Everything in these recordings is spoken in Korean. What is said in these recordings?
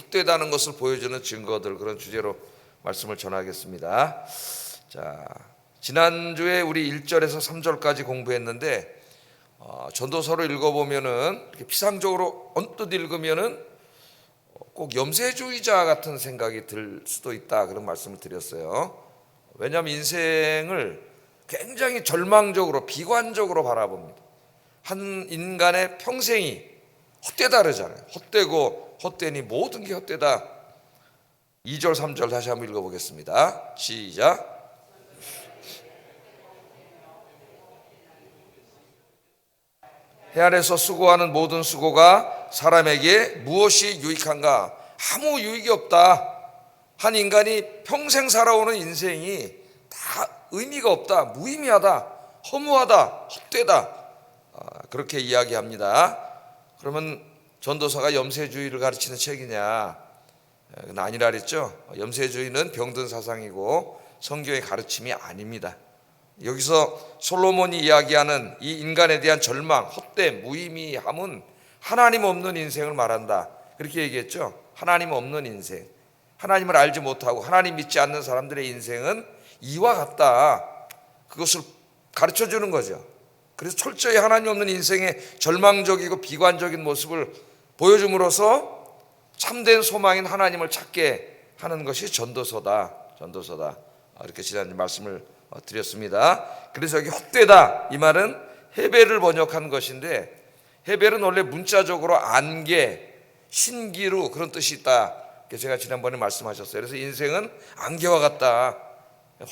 헛되다는 것을 보여주는 증거들, 그런 주제로 말씀을 전하겠습니다. 자, 지난주에 우리 1절에서 3절까지 공부했는데 전도서를 읽어보면은 이렇게 피상적으로 언뜻 읽으면은 꼭 염세주의자 같은 생각이 들 수도 있다, 그런 말씀을 드렸어요. 왜냐하면 인생을 굉장히 절망적으로 비관적으로 바라봅니다. 한 인간의 평생이 헛되다 그러잖아요. 헛되고 헛되니 모든 게 헛되다. 2절 3절 다시 한번 읽어보겠습니다. 시작. 해 아래서 수고하는 모든 수고가 사람에게 무엇이 유익한가? 아무 유익이 없다. 한 인간이 평생 살아오는 인생이 다 의미가 없다, 무의미하다, 허무하다, 헛되다, 그렇게 이야기합니다. 그러면 전도서가 염세주의를 가르치는 책이냐? 그건 아니라 그랬죠. 염세주의는 병든 사상이고 성경의 가르침이 아닙니다. 여기서 솔로몬이 이야기하는 이 인간에 대한 절망, 헛됨, 무의미함은 하나님 없는 인생을 말한다, 그렇게 얘기했죠. 하나님 없는 인생, 하나님을 알지 못하고 하나님 믿지 않는 사람들의 인생은 이와 같다, 그것을 가르쳐 주는 거죠. 그래서 철저히 하나님 없는 인생의 절망적이고 비관적인 모습을 보여줌으로써 참된 소망인 하나님을 찾게 하는 것이 전도서다. 이렇게 지난 말씀을 드렸습니다. 그래서 여기 헛되다, 이 말은 헤벨을 번역한 것인데, 헤벨은 원래 문자적으로 안개, 신기루, 그런 뜻이 있다, 제가 지난번에 말씀하셨어요. 그래서 인생은 안개와 같다,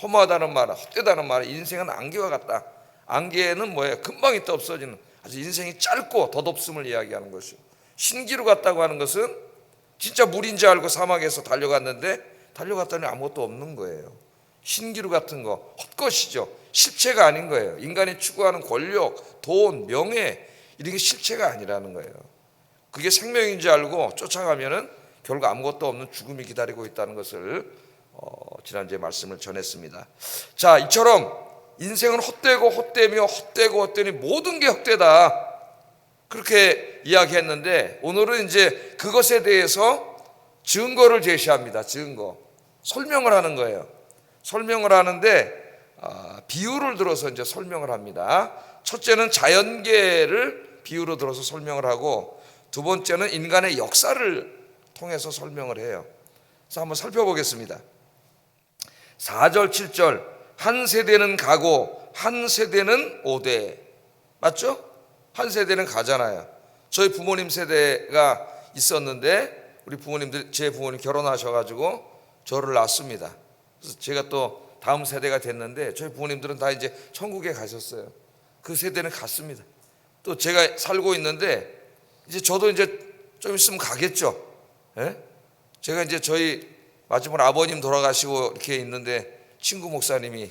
허무하다는 말, 헛되다는 말, 인생은 안개와 같다. 안개는 뭐예요? 금방 있다 없어지는, 아주 인생이 짧고 덧없음을 이야기하는 것이요. 신기루 같다고 하는 것은 진짜 물인 줄 알고 사막에서 달려갔는데 달려갔더니 아무것도 없는 거예요. 신기루 같은 거 헛것이죠. 실체가 아닌 거예요. 인간이 추구하는 권력, 돈, 명예, 이런 게 실체가 아니라는 거예요. 그게 생명인 줄 알고 쫓아가면은 결국 아무것도 없는 죽음이 기다리고 있다는 것을 지난주에 말씀을 전했습니다. 자, 이처럼 인생은 헛되고 헛되며 헛되고 헛되니 모든 게 헛되다, 그렇게 이야기했는데, 오늘은 이제 그것에 대해서 증거를 제시합니다. 증거, 설명을 하는 거예요. 설명을 하는데 비유를 들어서 이제 설명을 합니다. 첫째는 자연계를 비유로 들어서 설명을 하고, 두 번째는 인간의 역사를 통해서 설명을 해요. 그래서 한번 살펴보겠습니다. 4절 7절, 한 세대는 가고 한 세대는 오되. 맞죠? 한 세대는 가잖아요. 저희 부모님 세대가 있었는데, 우리 부모님들, 제 부모님 결혼하셔가지고 저를 낳았습니다. 그래서 제가 또 다음 세대가 됐는데, 저희 부모님들은 다 이제 천국에 가셨어요. 그 세대는 갔습니다. 또 제가 살고 있는데 이제 저도 이제 좀 있으면 가겠죠. 예? 제가 이제 저희 마지막으로 아버님 돌아가시고 이렇게 있는데, 친구 목사님이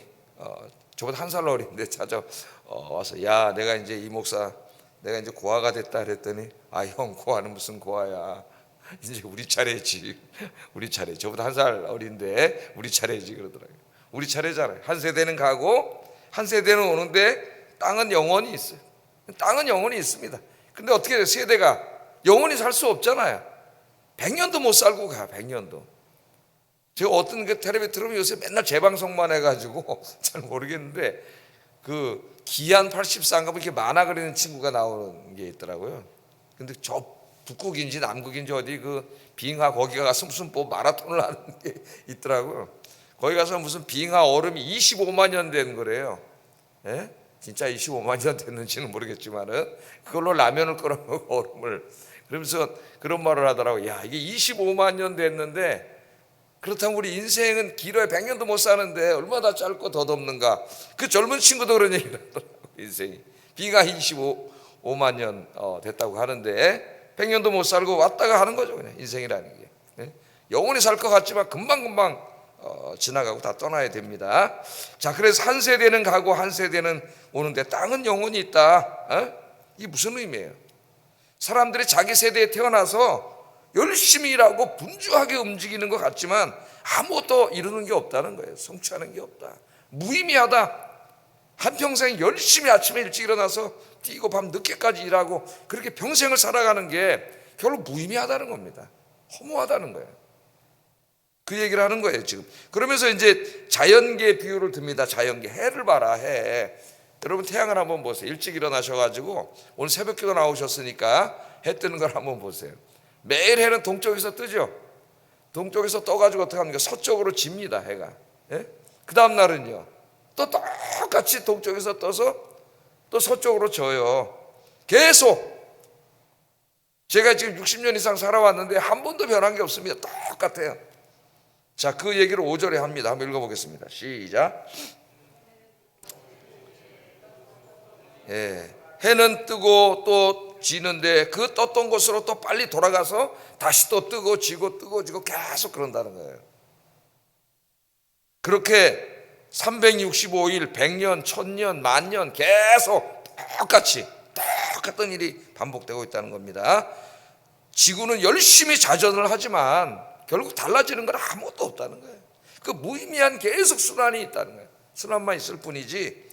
저보다 한 살 어린데 찾아와서, 야, 내가 이제 이 목사, 내가 이제 고아가 됐다 그랬더니, 형, 고아는 무슨 고아야, 이제 우리 차례지. 우리 차례. 저보다 한 살 어린데 우리 차례지 그러더라고요. 우리 차례잖아요. 한 세대는 가고 한 세대는 오는데 땅은 영원히 있어요. 땅은 영원히 있습니다. 근데 어떻게 돼요? 세대가 영원히 살 수 없잖아요. 100년도 못 살고 가. 100년도. 제가 어떤 그 텔레비 들으면 요새 맨날 재방송만 해가지고 잘 모르겠는데, 그 기한 84인가 이렇게 만화 그리는 친구가 나오는 게 있더라고요. 근데 저 북극인지 남극인지 어디 그 빙하 거기 가서 무슨 뭐 마라톤을 하는 게 있더라고요. 거기 가서 무슨 빙하 얼음이 25만 년 된 거래요. 예? 진짜 25만 년 됐는지는 모르겠지만은 그걸로 라면을 끓여 먹고 얼음을, 그러면서 그런 말을 하더라고요. 야, 이게 25만 년 됐는데, 그렇다면 우리 인생은 길어야 100년도 못 사는데 얼마나 짧고 덧없는가. 그 젊은 친구도 그런 얘기를 하더라고요. 인생이 비가 25만 년 됐다고 하는데 100년도 못 살고 왔다가 하는 거죠. 그냥 인생이라는 게. 영원히 살 것 같지만 금방금방 지나가고 다 떠나야 됩니다. 자, 그래서 한 세대는 가고 한 세대는 오는데 땅은 영원히 있다. 이게 무슨 의미예요? 사람들이 자기 세대에 태어나서 열심히 일하고 분주하게 움직이는 것 같지만 아무것도 이루는 게 없다는 거예요. 성취하는 게 없다. 무의미하다. 한평생 열심히 아침에 일찍 일어나서 뛰고 밤 늦게까지 일하고 그렇게 평생을 살아가는 게 결국 무의미하다는 겁니다. 허무하다는 거예요. 그 얘기를 하는 거예요 지금. 그러면서 이제 자연계 비유를 듭니다. 자연계. 해를 봐라, 해. 여러분 태양을 한번 보세요. 일찍 일어나셔가지고 오늘 새벽기도 나오셨으니까 해 뜨는 걸 한번 보세요. 매일 해는 동쪽에서 뜨죠. 동쪽에서 떠가지고 어떻게 합니까? 서쪽으로 집니다, 해가. 예? 그 다음 날은요, 또 똑같이 동쪽에서 떠서 또 서쪽으로 져요. 계속. 제가 지금 60년 이상 살아왔는데 한 번도 변한 게 없습니다. 똑같아요. 자, 그 얘기를 5절에 합니다. 한번 읽어보겠습니다. 시작. 예, 해는 뜨고 또 지는데 그 떴던 곳으로 또 빨리 돌아가서 다시 또 뜨고 지고 뜨고 지고 계속 그런다는 거예요. 그렇게 365일, 100년, 1000년, 만년 계속 똑같은 일이 반복되고 있다는 겁니다. 지구는 열심히 자전을 하지만 결국 달라지는 건 아무것도 없다는 거예요. 그 무의미한 계속 순환이 있다는 거예요. 순환만 있을 뿐이지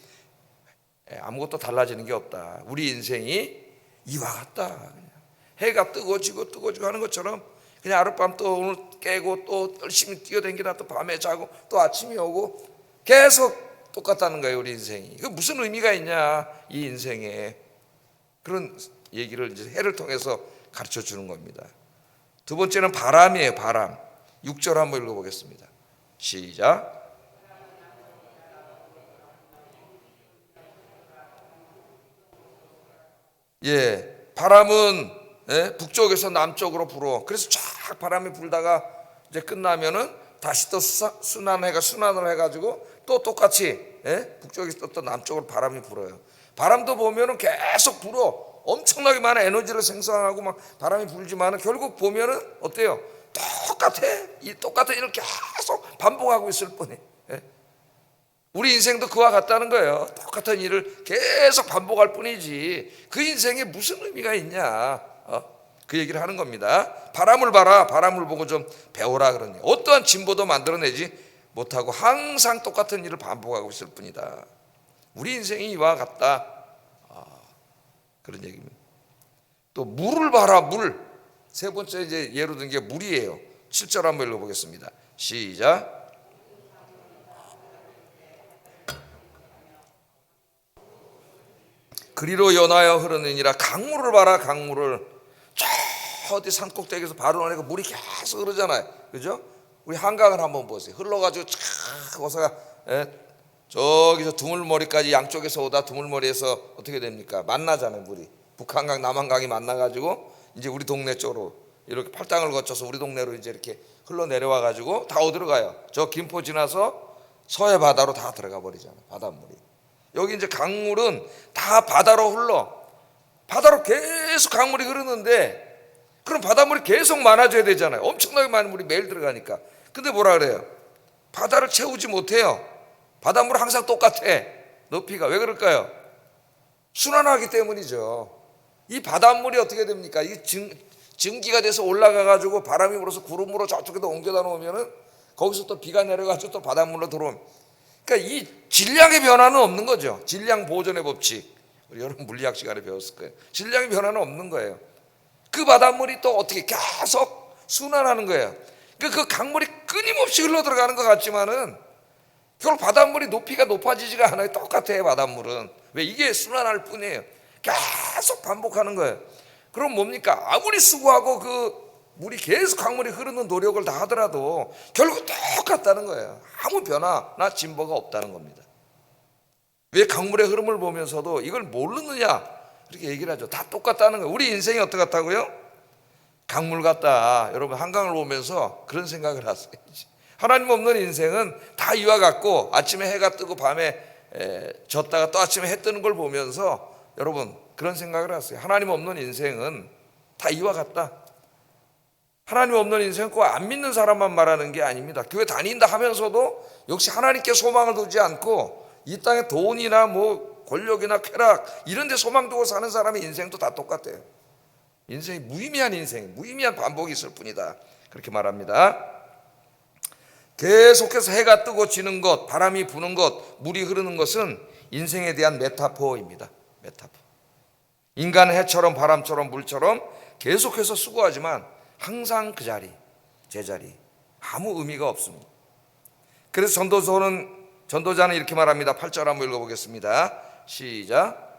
아무것도 달라지는 게 없다. 우리 인생이 이와 같다. 그냥 해가 뜨고 지고 하는 것처럼 그냥 하룻밤 또 오늘 깨고 또 열심히 뛰어다니다 또 밤에 자고 또 아침이 오고 계속 똑같다는 거예요. 우리 인생이. 그 무슨 의미가 있냐 이 인생에. 그런 얘기를 이제 해를 통해서 가르쳐 주는 겁니다. 두 번째는 바람이에요. 바람. 6절 한번 읽어보겠습니다. 시작. 예, 바람은 북쪽에서 남쪽으로 불어. 그래서 쫙 바람이 불다가 이제 끝나면은 다시 또 순환을 해가지고 또 똑같이 북쪽에서 또 남쪽으로 바람이 불어요. 바람도 보면은 계속 불어. 엄청나게 많은 에너지를 생성하고 막 바람이 불지만은 결국 보면은 어때요? 똑같아. 이 똑같은 일을 계속 반복하고 있을 뿐이에요. 우리 인생도 그와 같다는 거예요. 똑같은 일을 계속 반복할 뿐이지 그 인생에 무슨 의미가 있냐, 그 얘기를 하는 겁니다. 바람을 봐라. 바람을 보고 좀 배워라 그러니 어떠한 진보도 만들어내지 못하고 항상 똑같은 일을 반복하고 있을 뿐이다. 우리 인생이 이와 같다, 그런 얘기입니다. 또 물을 봐라. 물. 세 번째 이제 예로 든 게 물이에요. 7절 한번 읽어보겠습니다. 시작. 그리로 연하여 흐르느니라. 강물을 봐라. 강물을. 저 어디 산꼭대기에서 바로 내가 물이 계속 흐르잖아요. 그죠? 우리 한강을 한번 보세요. 흘러가지고 촥 어서가 저기서 두물머리까지 양쪽에서 오다 두물머리에서 어떻게 됩니까? 만나잖아요. 물이 북한강 남한강이 만나가지고 이제 우리 동네 쪽으로 이렇게 팔당을 거쳐서 우리 동네로 이제 이렇게 흘러 내려와 가지고 다 어디로 가요? 저 김포 지나서 서해 바다로 다 들어가 버리잖아요. 바닷물이. 여기 이제 강물은 다 바다로 흘러. 바다로 계속 강물이 흐르는데 그럼 바닷물이 계속 많아져야 되잖아요. 엄청나게 많은 물이 매일 들어가니까. 근데 뭐라 그래요? 바다를 채우지 못해요. 바닷물은 항상 똑같아. 높이가. 왜 그럴까요? 순환하기 때문이죠. 이 바닷물이 어떻게 됩니까? 이게 증기가 돼서 올라가 가지고 바람이 불어서 구름으로 저쪽에다 옮겨다 놓으면은 거기서 또 비가 내려가지고 또 바닷물로 들어오면, 그러니까 이 질량의 변화는 없는 거죠. 질량 보존의 법칙. 우리 여러분 물리학 시간에 배웠을 거예요. 질량의 변화는 없는 거예요. 그 바닷물이 또 어떻게 계속 순환하는 거예요. 그 강물이 끊임없이 흘러 들어가는 것 같지만은 결국 바닷물이 높이가 높아지지가 않아요. 똑같아요. 바닷물은. 왜? 이게 순환할 뿐이에요. 계속 반복하는 거예요. 그럼 뭡니까? 아무리 수고하고 그 물이 계속 강물이 흐르는 노력을 다 하더라도 결국 똑같다는 거예요. 아무 변화나 진보가 없다는 겁니다. 왜 강물의 흐름을 보면서도 이걸 모르느냐 이렇게 얘기를 하죠. 다 똑같다는 거예요. 우리 인생이 어떻게 같다고요? 강물 같다. 여러분 한강을 보면서 그런 생각을 하세요. 하나님 없는 인생은 다 이와 같고 아침에 해가 뜨고 밤에 졌다가 또 아침에 해 뜨는 걸 보면서 여러분 그런 생각을 하세요. 하나님 없는 인생은 다 이와 같다. 하나님 없는 인생은 꼭 안 믿는 사람만 말하는 게 아닙니다. 교회 다닌다 하면서도 역시 하나님께 소망을 두지 않고 이 땅에 돈이나 뭐 권력이나 쾌락 이런 데 소망 두고 사는 사람의 인생도 다 똑같아요. 인생이 무의미한 인생, 무의미한 반복이 있을 뿐이다. 그렇게 말합니다. 계속해서 해가 뜨고 지는 것, 바람이 부는 것, 물이 흐르는 것은 인생에 대한 메타포입니다. 메타포. 인간은 해처럼 바람처럼 물처럼 계속해서 수고하지만 항상 그 자리, 제자리. 아무 의미가 없습니다. 그래서 전도자는 이렇게 말합니다. 8절 한번 읽어보겠습니다. 시작.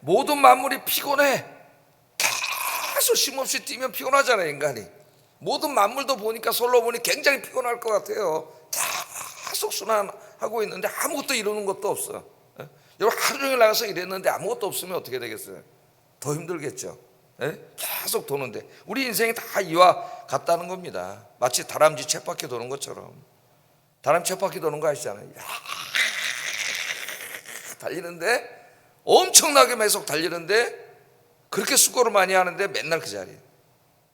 모든 만물이 피곤해. 계속 쉼없이 뛰면 피곤하잖아요, 인간이. 모든 만물도 보니까 솔로몬이 굉장히 피곤할 것 같아요. 계속 순환하고 있는데 아무것도 이루는 것도 없어. 여러분, 하루 종일 나가서 일했는데 아무것도 없으면 어떻게 되겠어요? 더 힘들겠죠. 계속 도는데 우리 인생이 다 이와 같다는 겁니다. 마치 다람쥐 쳇바퀴 도는 것처럼. 다람쥐 쳇바퀴 도는 거 아시잖아요. 달리는데, 엄청나게 계속 달리는데 그렇게 수고를 많이 하는데 맨날 그 자리에.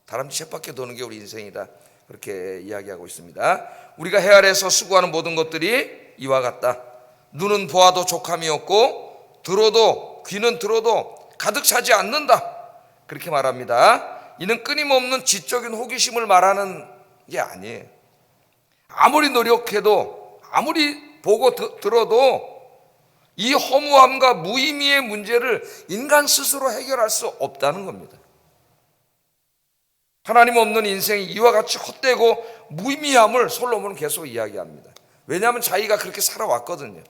다람쥐 쳇바퀴 도는 게 우리 인생이다, 그렇게 이야기하고 있습니다. 우리가 해 아래에서 수고하는 모든 것들이 이와 같다. 눈은 보아도 족함이 없고 귀는 들어도 가득 차지 않는다, 그렇게 말합니다. 이는 끊임없는 지적인 호기심을 말하는 게 아니에요. 아무리 노력해도, 아무리 보고 들어도 이 허무함과 무의미의 문제를 인간 스스로 해결할 수 없다는 겁니다. 하나님 없는 인생이 이와 같이 헛되고 무의미함을 솔로몬은 계속 이야기합니다. 왜냐하면 자기가 그렇게 살아왔거든요.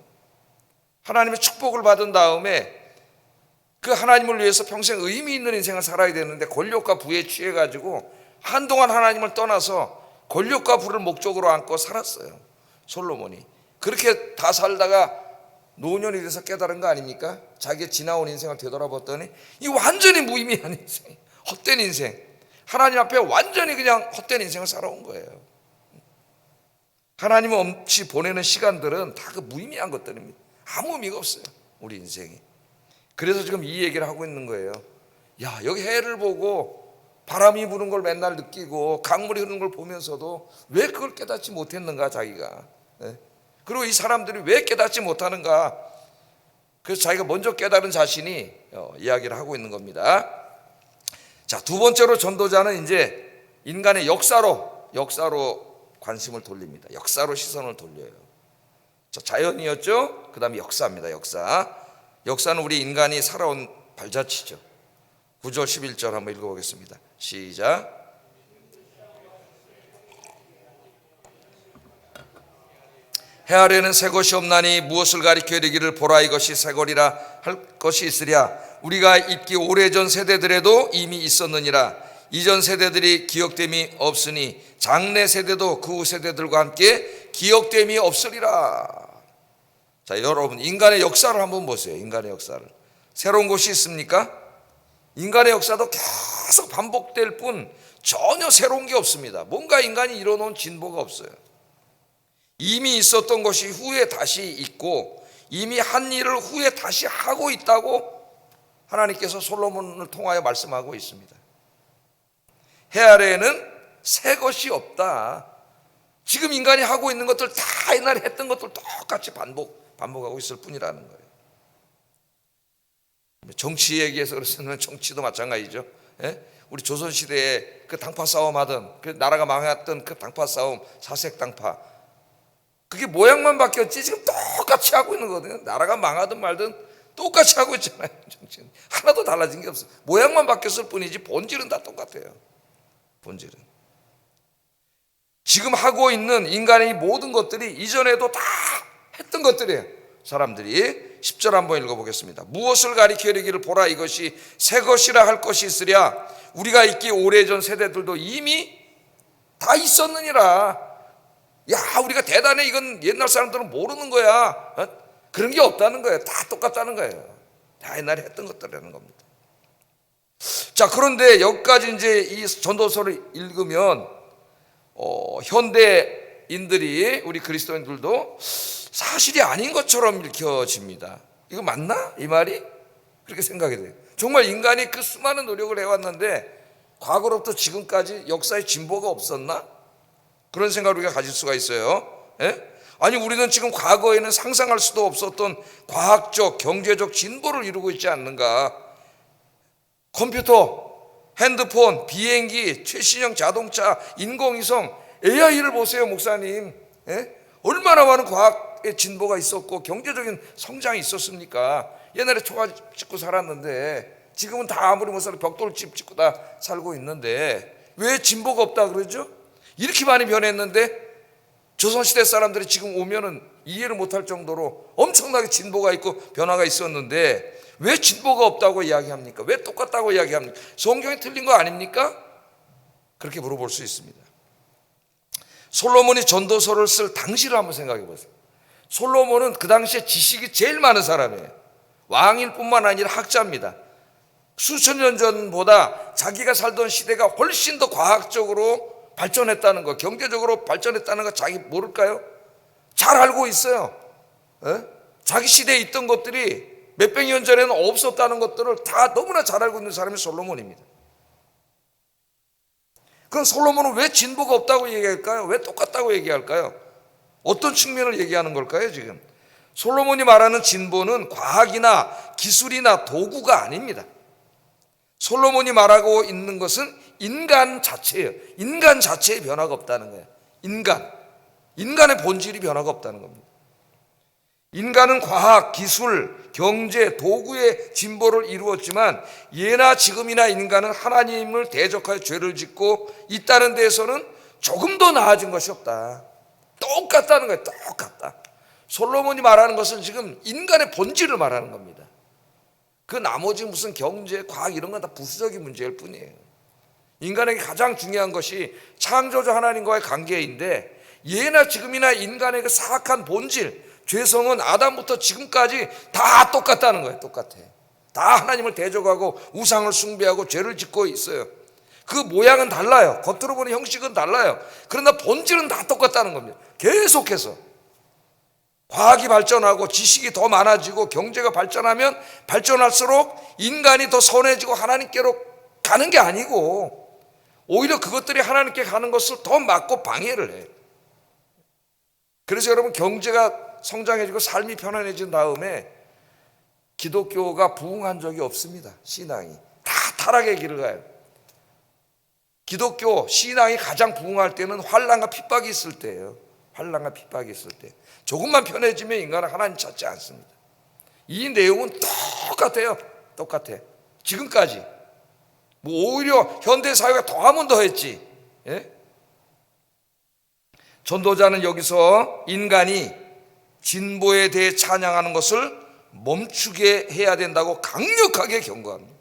하나님의 축복을 받은 다음에 그 하나님을 위해서 평생 의미 있는 인생을 살아야 되는데 권력과 부에 취해가지고 한동안 하나님을 떠나서 권력과 부를 목적으로 안고 살았어요, 솔로몬이. 그렇게 다 살다가 노년이 돼서 깨달은 거 아닙니까? 자기의 지나온 인생을 되돌아봤더니 이 완전히 무의미한 인생, 헛된 인생, 하나님 앞에 완전히 그냥 헛된 인생을 살아온 거예요. 하나님 없이 보내는 시간들은 다 그 무의미한 것들입니다. 아무 의미가 없어요, 우리 인생이. 그래서 지금 이 얘기를 하고 있는 거예요. 야, 여기 해를 보고 바람이 부는 걸 맨날 느끼고 강물이 흐르는 걸 보면서도 왜 그걸 깨닫지 못했는가, 자기가. 그리고 이 사람들이 왜 깨닫지 못하는가. 그래서 자기가 먼저 깨달은 자신이 이야기를 하고 있는 겁니다. 자, 두 번째로 전도자는 이제 인간의 역사로 관심을 돌립니다. 역사로 시선을 돌려요. 자, 자연이었죠? 그 다음에 역사입니다. 역사는 우리 인간이 살아온 발자취죠. 9절 11절 한번 읽어보겠습니다. 시작. 해 아래는 새 것이 없나니 무엇을 가리켜 이르기를 보라, 이것이 새 거리라 할 것이 있으랴. 우리가 있기 오래전 세대들에도 이미 있었느니라. 이전 세대들이 기억됨이 없으니 장래 세대도 그 후 세대들과 함께 기억됨이 없으리라. 자, 여러분, 인간의 역사를 한번 보세요. 인간의 역사를. 새로운 것이 있습니까? 인간의 역사도 계속 반복될 뿐 전혀 새로운 게 없습니다. 뭔가 인간이 이뤄놓은 진보가 없어요. 이미 있었던 것이 후에 다시 있고 이미 한 일을 후에 다시 하고 있다고 하나님께서 솔로몬을 통하여 말씀하고 있습니다. 해 아래에는 새 것이 없다. 지금 인간이 하고 있는 것들 다 옛날에 했던 것들 똑같이 반복하고 있을 뿐이라는 거예요. 정치 얘기해서 그렇으면 정치도 마찬가지죠. 우리 조선시대에 그 당파 싸움 하던, 그 나라가 망했던 그 당파 싸움, 사색 당파, 그게 모양만 바뀌었지 지금 똑같이 하고 있는 거거든요. 나라가 망하든 말든 똑같이 하고 있잖아요. 정치는 하나도 달라진 게 없어요. 모양만 바뀌었을 뿐이지 본질은 다 똑같아요. 본질은. 지금 하고 있는 인간의 모든 것들이 이전에도 다 했던 것들이에요. 사람들이 10절 한번 읽어보겠습니다. 무엇을 가리켜 이르기를 보라, 이것이 새 것이라 할 것이 있으랴. 우리가 있기 오래전 세대들도 이미 다 있었느니라. 야, 우리가 대단해. 이건 옛날 사람들은 모르는 거야. 그런 게 없다는 거예요. 다 똑같다는 거예요. 다 옛날에 했던 것들이라는 겁니다. 자, 그런데 여기까지 이제 이 전도서를 읽으면 현대인들이, 우리 그리스도인들도 사실이 아닌 것처럼 읽혀집니다. 이거 맞나? 이 말이? 그렇게 생각이 돼요. 정말 인간이 그 수많은 노력을 해왔는데 과거로부터 지금까지 역사의 진보가 없었나? 그런 생각을 우리가 가질 수가 있어요. 아니, 우리는 지금 과거에는 상상할 수도 없었던 과학적, 경제적 진보를 이루고 있지 않는가? 컴퓨터, 핸드폰, 비행기, 최신형 자동차, 인공위성, AI를 보세요, 목사님. 얼마나 많은 과학의 문학의 진보가 있었고 경제적인 성장이 있었습니까? 옛날에 초가집 짓고 살았는데 지금은 다 아무리 못 살아 벽돌집 짓고 다 살고 있는데 왜 진보가 없다 그러죠? 이렇게 많이 변했는데 조선시대 사람들이 지금 오면은 이해를 못할 정도로 엄청나게 진보가 있고 변화가 있었는데 왜 진보가 없다고 이야기합니까? 왜 똑같다고 이야기합니까? 성경이 틀린 거 아닙니까? 그렇게 물어볼 수 있습니다. 솔로몬이 전도서를 쓸 당시를 한번 생각해 보세요. 솔로몬은 그 당시에 지식이 제일 많은 사람이에요. 왕일 뿐만 아니라 학자입니다. 수천 년 전보다 자기가 살던 시대가 훨씬 더 과학적으로 발전했다는 거, 경제적으로 발전했다는 거 자기 모를까요? 잘 알고 있어요. 자기 시대에 있던 것들이 몇백 년 전에는 없었다는 것들을 다 너무나 잘 알고 있는 사람이 솔로몬입니다. 그럼 솔로몬은 왜 진보가 없다고 얘기할까요? 왜 똑같다고 얘기할까요? 어떤 측면을 얘기하는 걸까요 지금? 솔로몬이 말하는 진보는 과학이나 기술이나 도구가 아닙니다. 솔로몬이 말하고 있는 것은 인간 자체예요. 인간 자체의 변화가 없다는 거예요. 인간의 본질이 변화가 없다는 겁니다. 인간은 과학, 기술, 경제, 도구의 진보를 이루었지만 예나 지금이나 인간은 하나님을 대적하여 죄를 짓고 있다는 데에서는 조금 더 나아진 것이 없다. 똑같다는 거예요. 똑같다. 솔로몬이 말하는 것은 지금 인간의 본질을 말하는 겁니다. 그 나머지 무슨 경제, 과학 이런 건 다 부수적인 문제일 뿐이에요. 인간에게 가장 중요한 것이 창조주 하나님과의 관계인데 예나 지금이나 인간의 그 사악한 본질, 죄성은 아담부터 지금까지 다 똑같다는 거예요. 똑같아. 다 하나님을 대적하고 우상을 숭배하고 죄를 짓고 있어요. 그 모양은 달라요. 겉으로 보는 형식은 달라요. 그러나 본질은 다 똑같다는 겁니다. 계속해서 과학이 발전하고 지식이 더 많아지고 경제가 발전하면 발전할수록 인간이 더 선해지고 하나님께로 가는 게 아니고 오히려 그것들이 하나님께 가는 것을 더 막고 방해를 해요. 그래서 여러분 경제가 성장해지고 삶이 편안해진 다음에 기독교가 부흥한 적이 없습니다. 신앙이 다 타락의 길을 가요. 기독교 신앙이 가장 부흥할 때는 환난과 핍박이 있을 때예요. 환난과 핍박이 있을 때. 조금만 편해지면 인간은 하나님 찾지 않습니다. 이 내용은 똑같아요. 똑같아. 지금까지. 뭐 오히려 현대 사회가 더하면 더했지. 예? 전도자는 여기서 인간이 진보에 대해 찬양하는 것을 멈추게 해야 된다고 강력하게 경고합니다.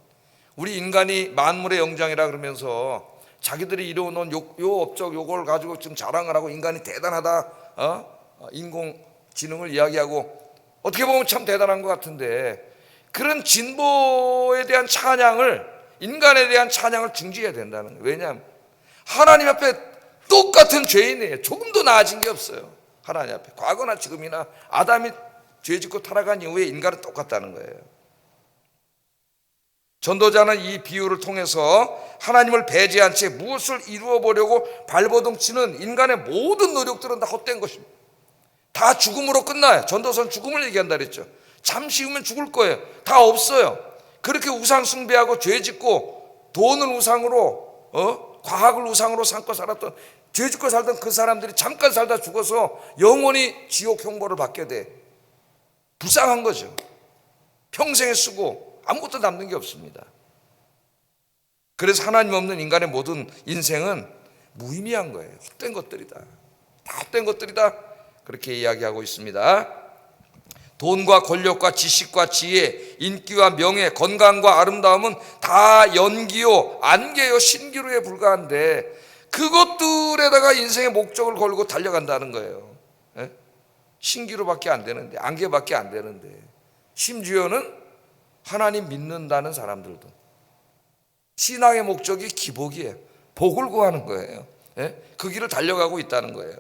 우리 인간이 만물의 영장이라 그러면서 자기들이 이루어놓은 요 업적 요걸 가지고 지금 자랑을 하고 인간이 대단하다, 인공지능을 이야기하고 어떻게 보면 참 대단한 것 같은데 그런 진보에 대한 찬양을, 인간에 대한 찬양을 중지해야 된다는 거예요. 왜냐하면 하나님 앞에 똑같은 죄인이에요. 조금도 나아진 게 없어요. 하나님 앞에 과거나 지금이나 아담이 죄짓고 타락한 이후에 인간은 똑같다는 거예요. 전도자는 이 비유를 통해서 하나님을 배제한 채 무엇을 이루어 보려고 발버둥 치는 인간의 모든 노력들은 다 헛된 것입니다. 다 죽음으로 끝나요. 전도서는 죽음을 얘기한다 그랬죠. 잠시 후면 죽을 거예요. 다 없어요. 그렇게 우상 숭배하고 죄짓고 돈을 우상으로 과학을 우상으로 삼고 살았던, 죄짓고 살던 그 사람들이 잠깐 살다 죽어서 영원히 지옥 형벌을 받게 돼. 불쌍한 거죠. 평생에 쓰고 아무것도 남는 게 없습니다. 그래서 하나님 없는 인간의 모든 인생은 무의미한 거예요. 헛된 것들이다. 다 헛된 것들이다. 그렇게 이야기하고 있습니다. 돈과 권력과 지식과 지혜, 인기와 명예, 건강과 아름다움은 다 연기요, 안개요, 신기루에 불과한데 그것들에다가 인생의 목적을 걸고 달려간다는 거예요. 예? 신기루밖에 안 되는데, 안개밖에 안 되는데, 심지어는 하나님 믿는다는 사람들도 신앙의 목적이 기복이에요. 복을 구하는 거예요. 예? 그 길을 달려가고 있다는 거예요.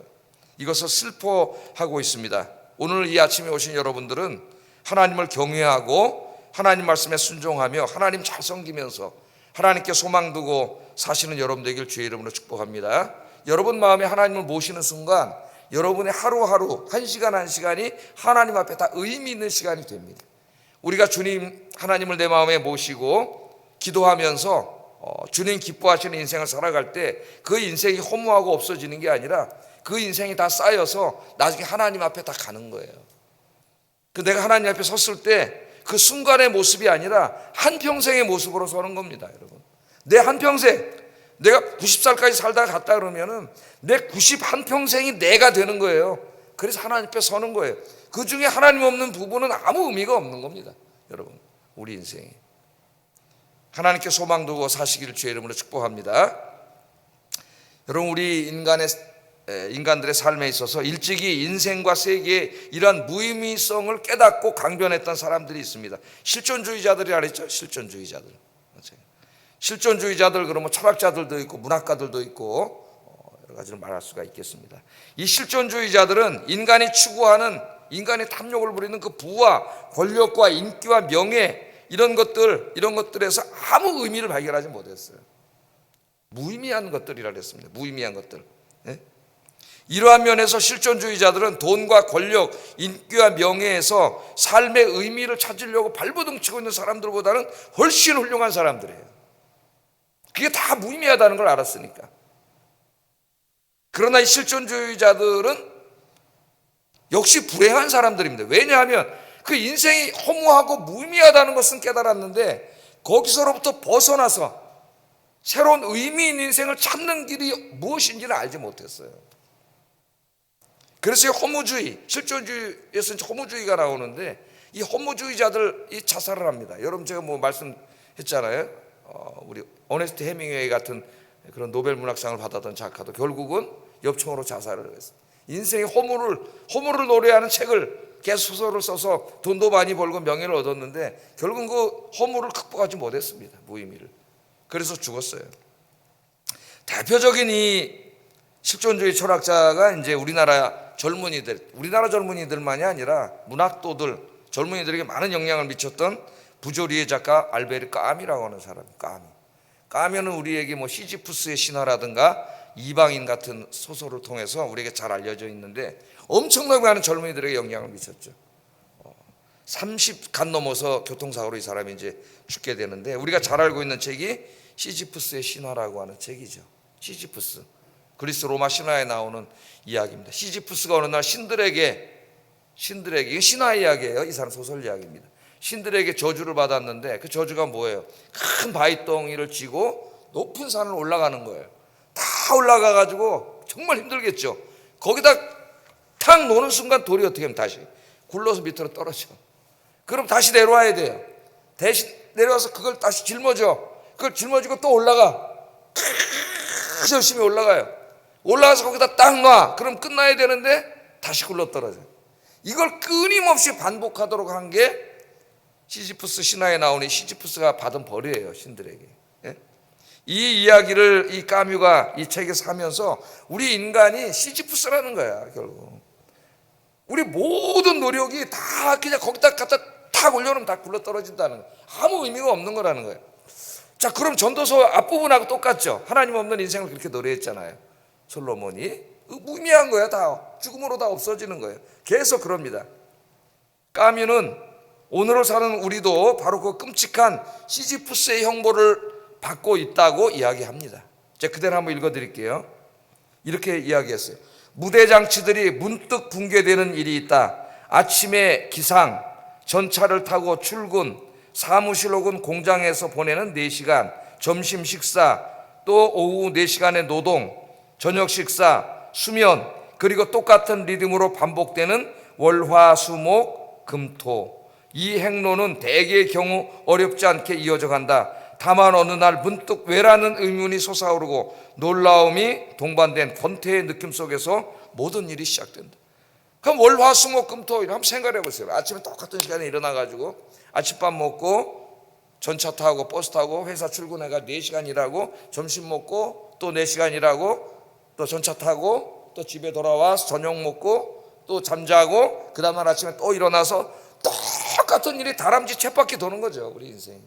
이것을 슬퍼하고 있습니다. 오늘 이 아침에 오신 여러분들은 하나님을 경외하고 하나님 말씀에 순종하며 하나님 잘 섬기면서 하나님께 소망 두고 사시는 여러분 되길 주의 이름으로 축복합니다. 여러분 마음에 하나님을 모시는 순간 여러분의 하루하루 한 시간 한 시간이 하나님 앞에 다 의미 있는 시간이 됩니다. 우리가 주님 하나님을 내 마음에 모시고 기도하면서 주님 기뻐하시는 인생을 살아갈 때 그 인생이 허무하고 없어지는 게 아니라 그 인생이 다 쌓여서 나중에 하나님 앞에 다 가는 거예요. 그 내가 하나님 앞에 섰을 때 그 순간의 모습이 아니라 한평생의 모습으로 서는 겁니다, 여러분. 내 한평생, 내가 90살까지 살다가 갔다 그러면은 내 91평생이 내가 되는 거예요. 그래서 하나님 앞에 서는 거예요. 그 중에 하나님 없는 부분은 아무 의미가 없는 겁니다, 여러분. 우리 인생이. 하나님께 소망 두고 사시기를 주의 이름으로 축복합니다. 여러분, 우리 인간들의 삶에 있어서 일찍이 인생과 세계의 이러한 무의미성을 깨닫고 강변했던 사람들이 있습니다. 실존주의자들이라 그랬죠. 실존주의자들. 실존주의자들, 그러면 철학자들도 있고 문학가들도 있고 여러 가지를 말할 수가 있겠습니다. 이 실존주의자들은 인간이 추구하는, 인간의 탐욕을 부리는 그 부와 권력과 인기와 명예, 이런 것들에서 아무 의미를 발견하지 못했어요. 무의미한 것들이라 그랬습니다. 무의미한 것들. 네? 이러한 면에서 실존주의자들은 돈과 권력, 인기와 명예에서 삶의 의미를 찾으려고 발버둥 치고 있는 사람들보다는 훨씬 훌륭한 사람들이에요. 그게 다 무의미하다는 걸 알았으니까. 그러나 이 실존주의자들은 역시 불행한 사람들입니다. 왜냐하면 그 인생이 허무하고 무의미하다는 것은 깨달았는데 거기서로부터 벗어나서 새로운 의미 있는 인생을 찾는 길이 무엇인지는 알지 못했어요. 그래서 허무주의, 실존주의에서 허무주의가 나오는데 이 허무주의자들이 자살을 합니다. 여러분, 제가 말씀했잖아요. 우리 어네스트 해밍웨이 같은 그런 노벨 문학상을 받았던 작가도 결국은 엽총으로 자살을 했어요. 인생의 허무를 노래하는 책을 계속 소설을 써서 돈도 많이 벌고 명예를 얻었는데 결국은 그 허무를 극복하지 못했습니다. 무의미를. 그래서 죽었어요. 대표적인 이 실존주의 철학자가 이제 우리나라 젊은이들만이 아니라 문학도들, 젊은이들에게 많은 영향을 미쳤던 부조리의 작가 알베르 까미라고 하는 사람. 까미는 우리에게 시지푸스의 신화라든가 이방인 같은 소설을 통해서 우리에게 잘 알려져 있는데 엄청나게 많은 젊은이들에게 영향을 미쳤죠. 30간 넘어서 교통사고로 이 사람이 이제 죽게 되는데 우리가 잘 알고 있는 책이 시지푸스의 신화라고 하는 책이죠. 시지푸스. 그리스 로마 신화에 나오는 이야기입니다. 시지푸스가 어느 날 신들에게, 이게 신화 이야기예요. 이 사람 소설 이야기입니다. 신들에게 저주를 받았는데 그 저주가 뭐예요? 큰 바위덩이를 쥐고 높은 산을 올라가는 거예요. 다 올라가가지고 정말 힘들겠죠. 거기다 탁 노는 순간 돌이 어떻게 하면 다시 굴러서 밑으로 떨어져. 그럼 다시 내려와야 돼요. 대신 내려와서 그걸 다시 짊어져. 그걸 짊어지고 또 올라가. 열심히 올라가요. 올라가서 거기다 딱 놔. 그럼 끝나야 되는데 다시 굴러 떨어져. 이걸 끊임없이 반복하도록 한 게 시지푸스 신화에 나오는 시지푸스가 받은 벌이에요. 신들에게. 예? 이 이야기를 이 까뮤가 이 책에서 하면서 우리 인간이 시지푸스라는 거야. 결국 우리 모든 노력이 다 그냥 거기다 갖다 탁 올려놓으면 다 굴러 떨어진다는 거예요. 아무 의미가 없는 거라는 거예요. 자, 그럼 전도서 앞부분하고 똑같죠. 하나님 없는 인생을 그렇게 노래했잖아요. 솔로몬이 무의미한 거예요. 다 죽음으로 다 없어지는 거예요. 계속 그럽니다. 까뮤는 오늘을 사는 우리도 바로 그 끔찍한 시지푸스의 형벌을 받고 있다고 이야기합니다. 제가 그대로 한번 읽어드릴게요. 이렇게 이야기했어요. 무대 장치들이 문득 붕괴되는 일이 있다. 아침에 기상, 전차를 타고 출근, 사무실 혹은 공장에서 보내는 4시간, 점심 식사, 또 오후 4시간의 노동, 저녁 식사, 수면, 그리고 똑같은 리듬으로 반복되는 월화수목 금토. 이 행로는 대개의 경우 어렵지 않게 이어져 간다. 다만 어느 날 문득 왜라는 의문이 솟아오르고 놀라움이 동반된 권태의 느낌 속에서 모든 일이 시작된다. 그럼 월화수목금토 한번 생각해 보세요. 아침에 똑같은 시간에 일어나가지고 아침밥 먹고 전차 타고 버스 타고 회사 출근해가 4시간 일하고 점심 먹고 또 4시간 일하고 또 전차 타고 또 집에 돌아와서 저녁 먹고 또 잠자고 그 다음날 아침에 또 일어나서 똑같은 일이 다람쥐 쳇바퀴 도는 거죠. 우리 인생이.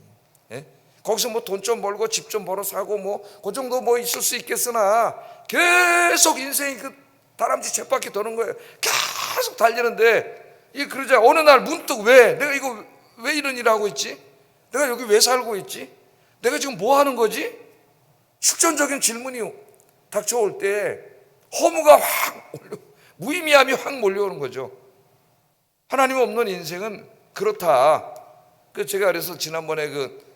예? 거기서 돈 좀 벌고 집 좀 벌어 사고 그 정도 있을 수 있겠으나 계속 인생이 그 다람쥐 쳇바퀴 도는 거예요. 계속 달리는데 그러자 어느 날 문득 내가 이거 왜 이런 일을 하고 있지? 내가 여기 왜 살고 있지? 내가 지금 뭐 하는 거지? 실존적인 질문이 닥쳐올 때 허무가 무의미함이 확 몰려오는 거죠. 하나님 없는 인생은 그렇다. 제가 그래서 지난번에 그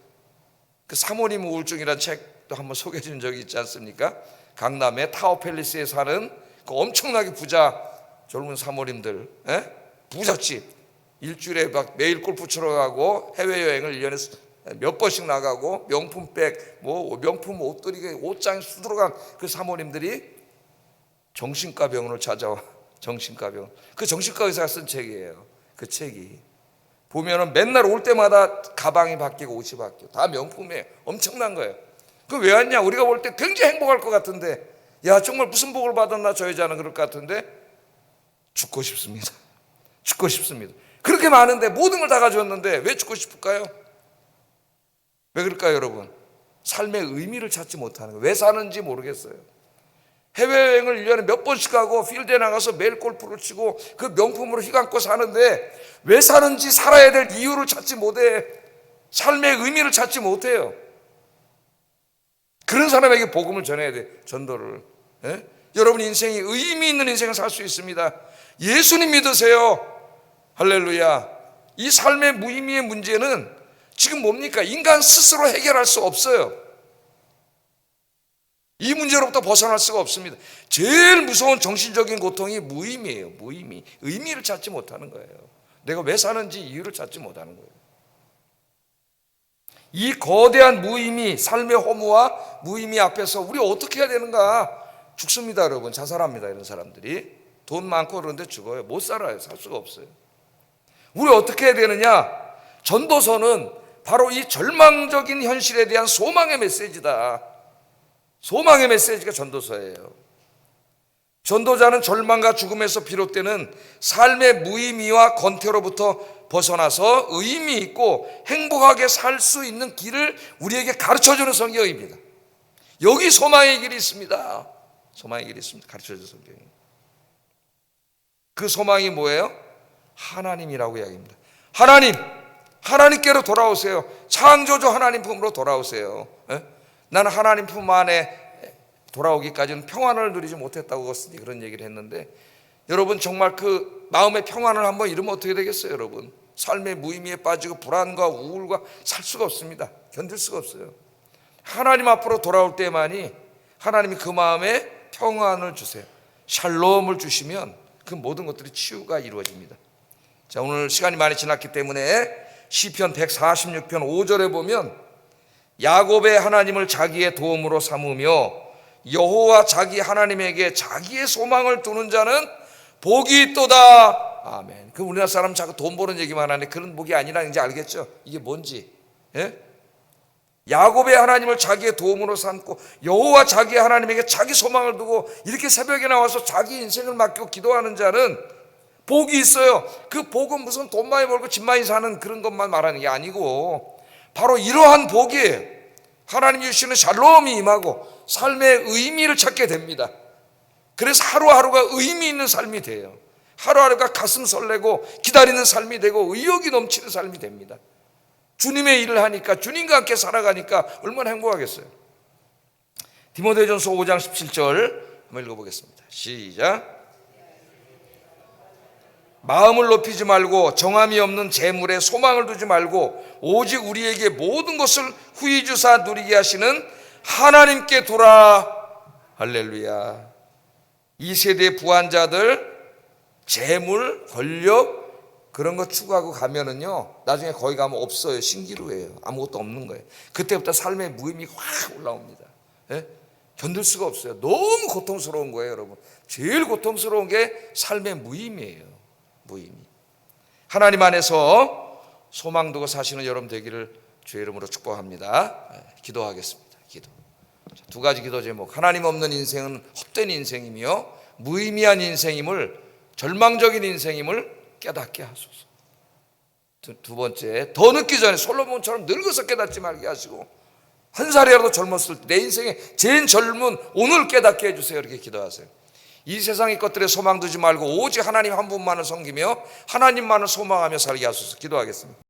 사모님 우울증이라는 책도 한번 소개해 준 적이 있지 않습니까? 강남의 타워팰리스에 사는 그 엄청나게 부자 젊은 사모님들, 부잣집, 일주일에 막 매일 골프 치러 가고 해외여행을 1년에 몇 번씩 나가고 명품백, 명품 옷들이 옷장에 수두룩한 그 사모님들이 정신과 병원을 찾아와. 정신과 병원. 그 정신과 의사가 쓴 책이에요. 그 책이 보면은 맨날 올 때마다 가방이 바뀌고 옷이 바뀌고 다 명품이에요. 엄청난 거예요. 그 왜 왔냐? 우리가 볼 때 굉장히 행복할 것 같은데, 야 정말 무슨 복을 받았나 저 여자는 그럴 것 같은데 죽고 싶습니다. 죽고 싶습니다. 그렇게 많은데 모든 걸 다 가져왔는데 왜 죽고 싶을까요? 왜 그럴까요, 여러분? 삶의 의미를 찾지 못하는 거예요. 왜 사는지 모르겠어요. 해외여행을 1년에 몇 번씩 가고 필드에 나가서 매일 골프를 치고 그 명품으로 휘감고 사는데 왜 사는지, 살아야 될 이유를 찾지 못해. 삶의 의미를 찾지 못해요. 그런 사람에게 복음을 전해야 돼. 전도를. 여러분 인생이 의미 있는 인생을 살 수 있습니다. 예수님 믿으세요. 할렐루야. 이 삶의 무의미의 문제는 지금 뭡니까? 인간 스스로 해결할 수 없어요. 이 문제로부터 벗어날 수가 없습니다. 제일 무서운 정신적인 고통이 무의미예요. 무의미. 의미를 찾지 못하는 거예요. 내가 왜 사는지 이유를 찾지 못하는 거예요. 이 거대한 무의미, 삶의 허무와 무의미 앞에서 우리 어떻게 해야 되는가? 죽습니다, 여러분. 자살합니다, 이런 사람들이. 돈 많고 그런데 죽어요. 못 살아요. 살 수가 없어요. 우리 어떻게 해야 되느냐? 전도서는 바로 이 절망적인 현실에 대한 소망의 메시지다. 소망의 메시지가 전도서예요. 전도자는 절망과 죽음에서 비롯되는 삶의 무의미와 권태로부터 벗어나서 의미 있고 행복하게 살 수 있는 길을 우리에게 가르쳐주는 성경입니다. 여기 소망의 길이 있습니다. 소망의 길이 있습니다. 가르쳐주는 성경이. 그 소망이 뭐예요? 하나님이라고 이야기합니다. 하나님께로 돌아오세요. 창조주 하나님 품으로 돌아오세요. 나는 하나님 품 안에 돌아오기까지는 평안을 누리지 못했다고 그런 얘기를 했는데, 여러분 정말 그 마음의 평안을 한번 잃으면 어떻게 되겠어요? 여러분 삶의 무의미에 빠지고 불안과 우울과 살 수가 없습니다. 견딜 수가 없어요. 하나님 앞으로 돌아올 때만이 하나님이 그 마음에 평안을 주세요. 샬롬을 주시면 그 모든 것들이 치유가 이루어집니다. 자, 오늘 시간이 많이 지났기 때문에 시편 146편 5절에 보면 야곱의 하나님을 자기의 도움으로 삼으며 여호와 자기 하나님에게 자기의 소망을 두는 자는 복이 있도다. 아멘. 그 우리나라 사람 자꾸 돈 버는 얘기만 하는데 그런 복이 아니라 이제 알겠죠? 이게 뭔지. 야곱의 하나님을 자기의 도움으로 삼고 여호와 자기 하나님에게 자기 소망을 두고 이렇게 새벽에 나와서 자기 인생을 맡기고 기도하는 자는 복이 있어요. 그 복은 무슨 돈 많이 벌고 집 많이 사는 그런 것만 말하는 게 아니고 바로 이러한 복이에요. 하나님이 주시는 샬롬이 임하고 삶의 의미를 찾게 됩니다. 그래서 하루하루가 의미 있는 삶이 돼요. 하루하루가 가슴 설레고 기다리는 삶이 되고 의욕이 넘치는 삶이 됩니다. 주님의 일을 하니까, 주님과 함께 살아가니까 얼마나 행복하겠어요. 디모데전서 5장 17절 한번 읽어보겠습니다. 시작. 마음을 높이지 말고 정함이 없는 재물에 소망을 두지 말고 오직 우리에게 모든 것을 후히 주사 누리게 하시는 하나님께 두라. 할렐루야. 이 세대의 부한자들 재물, 권력 그런 거 추구하고 가면은요 나중에 거기 가면 없어요. 신기루예요. 아무것도 없는 거예요. 그때부터 삶의 무의미가 확 올라옵니다. 견딜 수가 없어요. 너무 고통스러운 거예요, 여러분. 제일 고통스러운 게 삶의 무의미예요. 무의미. 하나님 안에서 소망 두고 사시는 여러분 되기를 주의 이름으로 축복합니다. 기도하겠습니다. 기도. 두 가지 기도 제목. 하나님 없는 인생은 헛된 인생이며 무의미한 인생임을, 절망적인 인생임을 깨닫게 하소서. 두 번째, 더 늦기 전에 솔로몬처럼 늙어서 깨닫지 말게 하시고 한 살이라도 젊었을 때 내 인생의 제일 젊은 오늘 깨닫게 해주세요. 이렇게 기도하세요. 이 세상의 것들에 소망 두지 말고 오직 하나님 한 분만을 섬기며 하나님만을 소망하며 살게 하소서. 기도하겠습니다.